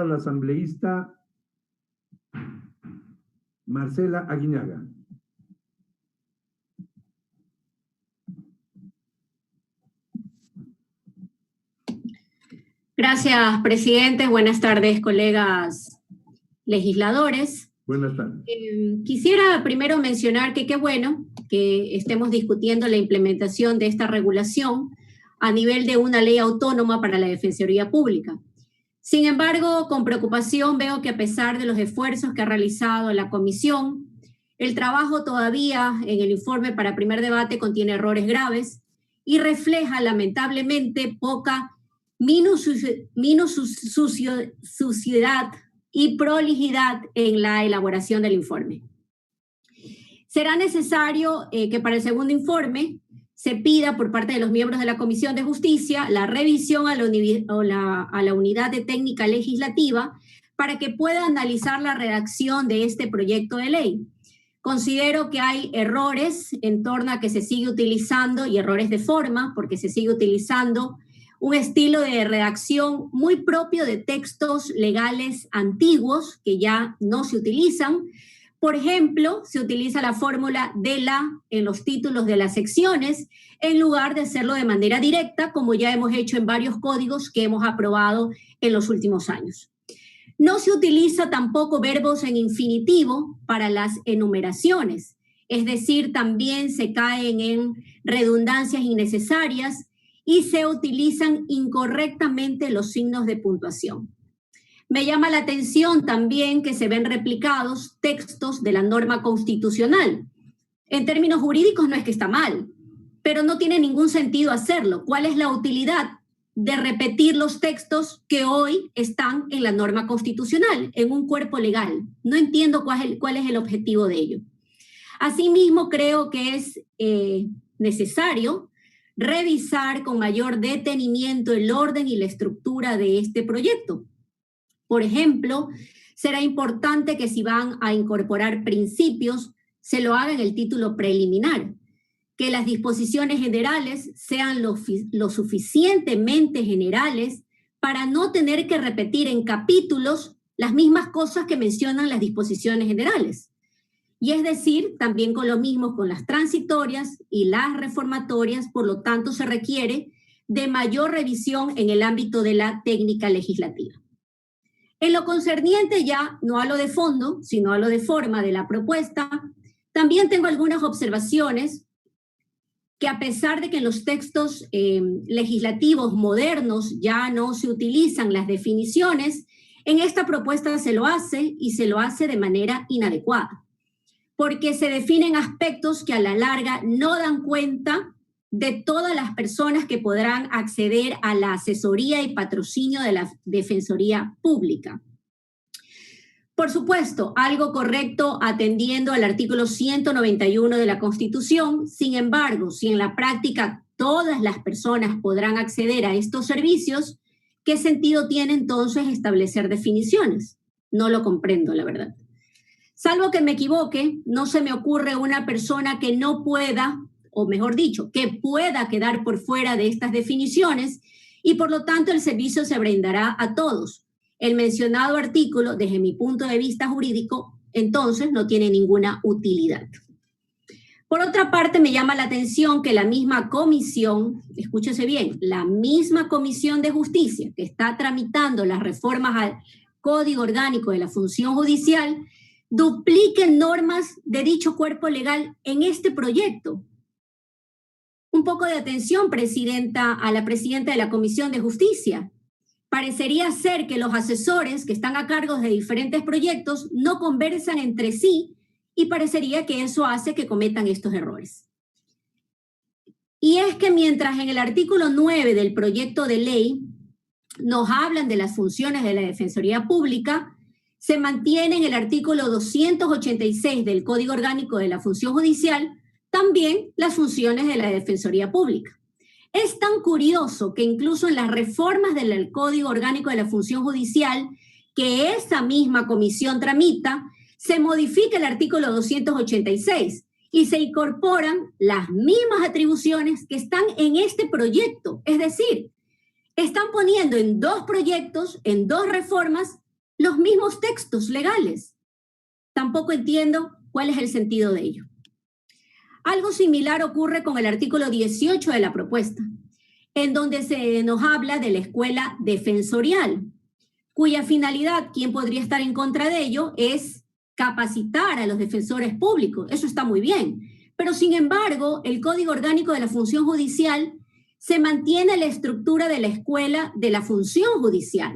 palabra a la asambleísta Marcela Aguinaga. Gracias, presidente. Buenas tardes, colegas legisladores. Buenas tardes. Quisiera primero mencionar que qué bueno que estemos discutiendo la implementación de esta regulación a nivel de una ley autónoma para la Defensoría Pública. Sin embargo, con preocupación veo que a pesar de los esfuerzos que ha realizado la comisión, el trabajo todavía en el informe para primer debate contiene errores graves y refleja lamentablemente poca suciedad y prolijidad en la elaboración del informe. Será necesario que para el segundo informe se pida por parte de los miembros de la Comisión de Justicia la revisión a la Unidad de Técnica Legislativa para que pueda analizar la redacción de este proyecto de ley. Considero que hay errores en torno a que se sigue utilizando, y errores de forma, porque se sigue utilizando un estilo de redacción muy propio de textos legales antiguos que ya no se utilizan. Por ejemplo, se utiliza la fórmula de la en los títulos de las secciones en lugar de hacerlo de manera directa, como ya hemos hecho en varios códigos que hemos aprobado en los últimos años. No se utiliza tampoco verbos en infinitivo para las enumeraciones, es decir, también se caen en redundancias innecesarias y se utilizan incorrectamente los signos de puntuación. Me llama la atención también que se ven replicados textos de la norma constitucional. En términos jurídicos no es que está mal, pero no tiene ningún sentido hacerlo. ¿Cuál es la utilidad de repetir los textos que hoy están en la norma constitucional, en un cuerpo legal? No entiendo cuál es el objetivo de ello. Asimismo, creo que es necesario revisar con mayor detenimiento el orden y la estructura de este proyecto. Por ejemplo, será importante que si van a incorporar principios, se lo haga en el título preliminar, que las disposiciones generales sean lo suficientemente generales para no tener que repetir en capítulos las mismas cosas que mencionan las disposiciones generales. Y es decir, también con lo mismo con las transitorias y las reformatorias, por lo tanto se requiere de mayor revisión en el ámbito de la técnica legislativa. En lo concerniente ya no a lo de fondo, sino a lo de forma de la propuesta, también tengo algunas observaciones que a pesar de que en los textos legislativos modernos ya no se utilizan las definiciones, en esta propuesta se lo hace y se lo hace de manera inadecuada, porque se definen aspectos que a la larga no dan cuenta de todas las personas que podrán acceder a la asesoría y patrocinio de la Defensoría Pública. Por supuesto, algo correcto atendiendo al artículo 191 de la Constitución. Sin embargo, si en la práctica todas las personas podrán acceder a estos servicios, ¿qué sentido tiene entonces establecer definiciones? No lo comprendo, la verdad. Salvo que me equivoque, no se me ocurre una persona que no pueda, o mejor dicho, que pueda quedar por fuera de estas definiciones y por lo tanto el servicio se brindará a todos. El mencionado artículo, desde mi punto de vista jurídico, entonces no tiene ninguna utilidad. Por otra parte, me llama la atención que la misma comisión, escúchese bien, la misma Comisión de Justicia que está tramitando las reformas al Código Orgánico de la Función Judicial, duplique normas de dicho cuerpo legal en este proyecto. Un poco de atención, Presidenta, a la Presidenta de la Comisión de Justicia. Parecería ser que los asesores que están a cargo de diferentes proyectos no conversan entre sí y parecería que eso hace que cometan estos errores. Y es que mientras en el artículo 9 del proyecto de ley nos hablan de las funciones de la Defensoría Pública, se mantiene en el artículo 286 del Código Orgánico de la Función Judicial también las funciones de la Defensoría Pública. Es tan curioso que incluso en las reformas del Código Orgánico de la Función Judicial, que esa misma comisión tramita, se modifica el artículo 286 y se incorporan las mismas atribuciones que están en este proyecto. Es decir, están poniendo en dos proyectos, en dos reformas, mismos textos legales. Tampoco entiendo cuál es el sentido de ello. Algo similar ocurre con el artículo 18 de la propuesta, en donde se nos habla de la escuela defensorial, cuya finalidad, ¿quién podría estar en contra de ello?, es capacitar a los defensores públicos. Eso está muy bien. Pero, sin embargo, el Código Orgánico de la Función Judicial se mantiene la estructura de la escuela de la función judicial,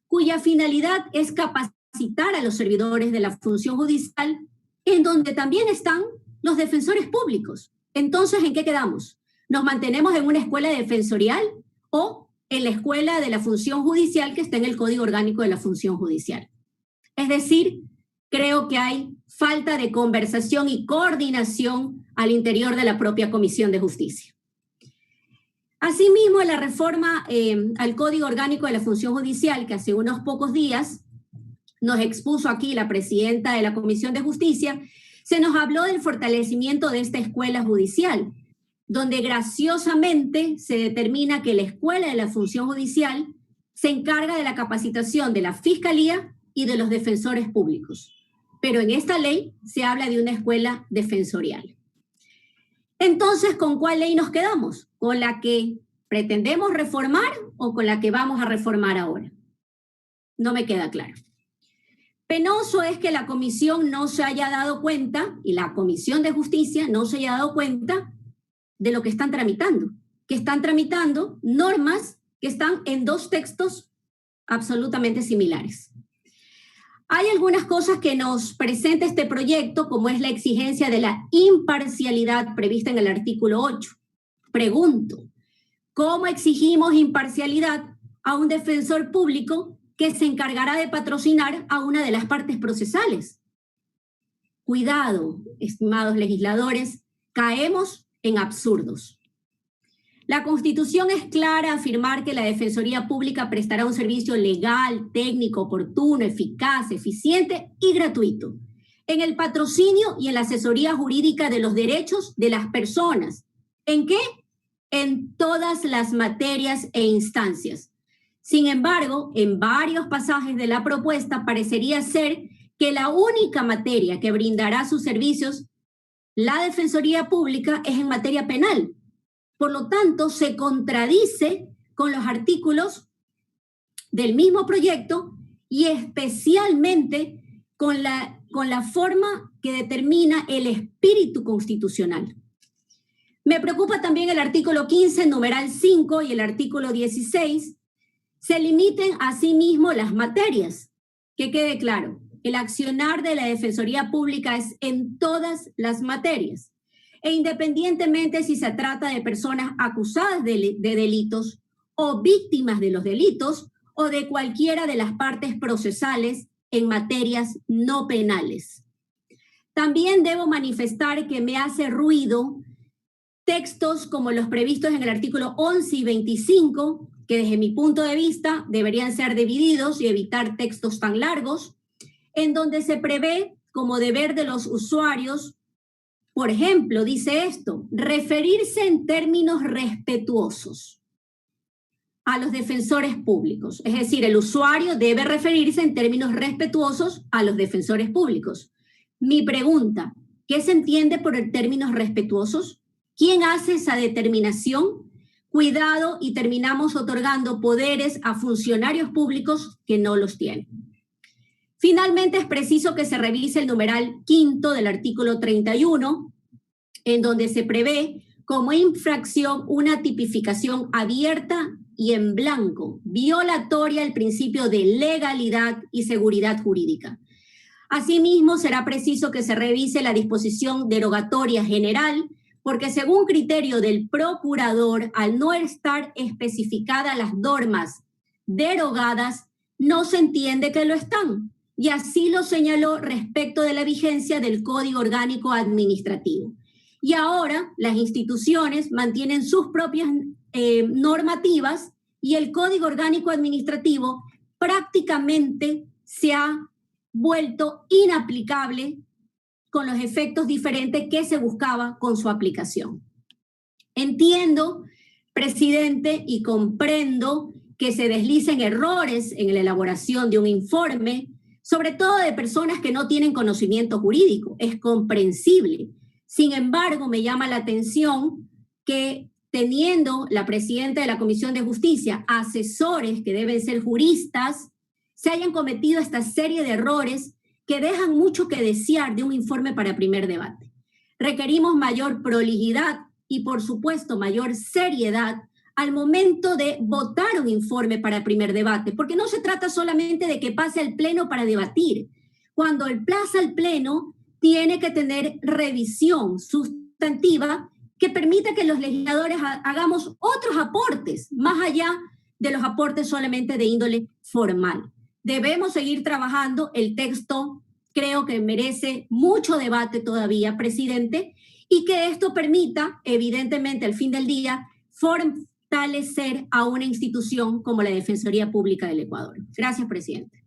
cuya finalidad es capacitar a los servidores de la función judicial, en donde también están los defensores públicos. Entonces, ¿en qué quedamos? ¿Nos mantenemos en una escuela defensorial o en la escuela de la función judicial que está en el Código Orgánico de la Función Judicial? Es decir, creo que hay falta de conversación y coordinación al interior de la propia Comisión de Justicia. Asimismo, la reforma al Código Orgánico de la Función Judicial, que hace unos pocos días nos expuso aquí la presidenta de la Comisión de Justicia, se nos habló del fortalecimiento de esta escuela judicial, donde graciosamente se determina que la escuela de la función judicial se encarga de la capacitación de la Fiscalía y de los defensores públicos. Pero en esta ley se habla de una escuela defensorial. Entonces, ¿con cuál ley nos quedamos? ¿Con la que pretendemos reformar o con la que vamos a reformar ahora? No me queda claro. Penoso es que la comisión no se haya dado cuenta, y la Comisión de Justicia no se haya dado cuenta de lo que están tramitando, que están tramitando normas que están en dos textos absolutamente similares. Hay algunas cosas que nos presenta este proyecto, como es la exigencia de la imparcialidad prevista en el artículo 8. Pregunto, ¿cómo exigimos imparcialidad a un defensor público que se encargará de patrocinar a una de las partes procesales? Cuidado, estimados legisladores, caemos en absurdos. La Constitución es clara al afirmar que la Defensoría Pública prestará un servicio legal, técnico, oportuno, eficaz, eficiente y gratuito en el patrocinio y en la asesoría jurídica de los derechos de las personas. ¿En qué? En todas las materias e instancias. Sin embargo, en varios pasajes de la propuesta parecería ser que la única materia que brindará sus servicios la Defensoría Pública es en materia penal. Por lo tanto, se contradice con los artículos del mismo proyecto y especialmente con la forma que determina el espíritu constitucional. Me preocupa también el artículo 15, numeral 5 y el artículo 16. Se limiten a sí mismo las materias. Que quede claro, el accionar de la Defensoría Pública es en todas las materias, e independientemente si se trata de personas acusadas de delitos o víctimas de los delitos o de cualquiera de las partes procesales en materias no penales. También debo manifestar que me hace ruido textos como los previstos en el artículo 11 y 25, que desde mi punto de vista deberían ser divididos y evitar textos tan largos, en donde se prevé como deber de los usuarios, por ejemplo, dice esto, referirse en términos respetuosos a los defensores públicos. Es decir, el usuario debe referirse en términos respetuosos a los defensores públicos. Mi pregunta, ¿qué se entiende por términos respetuosos? ¿Quién hace esa determinación? Cuidado y terminamos otorgando poderes a funcionarios públicos que no los tienen. Finalmente, es preciso que se revise el numeral 5 del artículo 31, en donde se prevé como infracción una tipificación abierta y en blanco, violatoria al principio de legalidad y seguridad jurídica. Asimismo, será preciso que se revise la disposición derogatoria general, porque según criterio del procurador, al no estar especificadas las normas derogadas, no se entiende que lo están. Y así lo señaló respecto de la vigencia del Código Orgánico Administrativo. Y ahora las instituciones mantienen sus propias normativas y el Código Orgánico Administrativo prácticamente se ha vuelto inaplicable con los efectos diferentes que se buscaba con su aplicación. Entiendo, presidente, y comprendo que se deslicen errores en la elaboración de un informe, sobre todo de personas que no tienen conocimiento jurídico. Es comprensible. Sin embargo, me llama la atención que teniendo la presidenta de la Comisión de Justicia asesores que deben ser juristas, se hayan cometido esta serie de errores que dejan mucho que desear de un informe para primer debate. Requerimos mayor prolijidad y, por supuesto, mayor seriedad al momento de votar un informe para primer debate, porque no se trata solamente de que pase al Pleno para debatir. Cuando pasa al Pleno, tiene que tener revisión sustantiva que permita que los legisladores hagamos otros aportes, más allá de los aportes solamente de índole formal. Debemos seguir trabajando. El texto creo que merece mucho debate todavía, presidente, y que esto permita, evidentemente, al fin del día, fortalecer a una institución como la Defensoría Pública del Ecuador. Gracias, presidente.